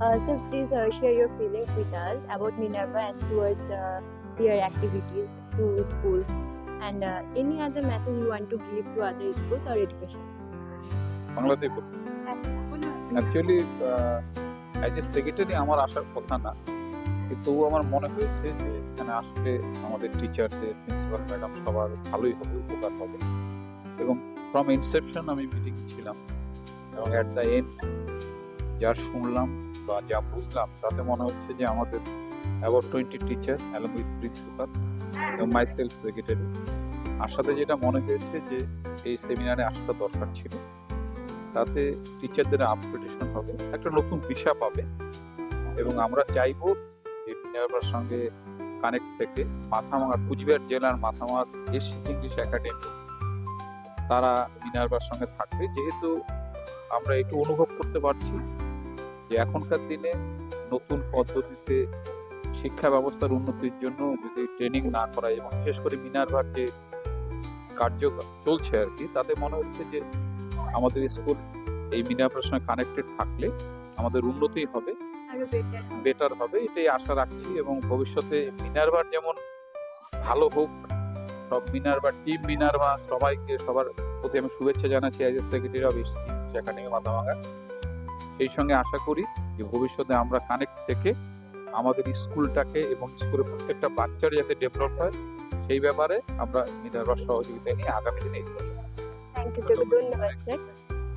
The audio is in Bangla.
So please share your feelings with us about Minerva and towards their activities to schools, and any other message you want to give to other schools or education. বাংলাতেই বলবো। অ্যাকচুয়ালি অ্যাজ এ সেক্রেটারি আমার আসার কথা না, কিন্তু আমার মনে হয়েছে যে এখানে আসলে আমাদের টিচারদের, প্রিন্সিপাল ম্যাডাম সবার ভালোই হবে, উপকার হবে। এবং ফ্রম ইনসেপশন আমি মিটিং ছিলাম, এবং অ্যাট দ্য এন্ড যা শুনলাম বা যা বুঝলাম তাতে মনে হচ্ছে যে আমাদের about 20 teacher along with principal এবং মাই সেলফ সেক্রেটারি আসাতে যেটা মনে হয়েছে যে এই সেমিনারে আসাটা দরকার ছিল। তাতে টিচারদের আপগ্রেডেশন হবে, একটা নতুন দিশা পাবে, এবং আমরা চাইবো যে মিনার্ভার সঙ্গে কানেক্ট থেকে মাথাভাঙা, কুচবিহার জেলার মাথাভাঙা এসসি ইংলিশ একাডেমি তারা মিনার্ভার সঙ্গে থাকবে। যেহেতু আমরা একটু অনুভব করতে পারছি যে এখনকার দিনে নতুন পদ্ধতিতে শিক্ষা ব্যবস্থার উন্নতির জন্য যদি ট্রেনিং না করা, এবং বিশেষ করে মিনার্ভার যে কার্য চলছে আর কি, তাতে মনে হচ্ছে যে আমাদের স্কুল এই মিনার্ভার সঙ্গে কানেক্টেড থাকলে আমাদের উন্নতি হবে, বেটার হবে, এটাই আশা রাখছি। এবং ভবিষ্যতে মিনার্ভার যেমন ভালো হোক, সব মিনার্ভা টিম মিনার্ভা সবাইকে, সবার প্রতি আমি শুভেচ্ছা জানাচ্ছি as a secretary of SC academy Mathabhanga. সেই সঙ্গে আশা করি যে ভবিষ্যতে আমরা কানেক্ট থেকে আমাদের স্কুলটাকে এবং স্কুলের প্রত্যেকটা বাচ্চার যাতে ডেভেলপ হয় সেই ব্যাপারে আমরা মিনার্ভার সহযোগিতা নিয়ে আগামী দিনে এগোবো। থ্যাংক ইউ স্যার, ধন্যবাদ স্যার।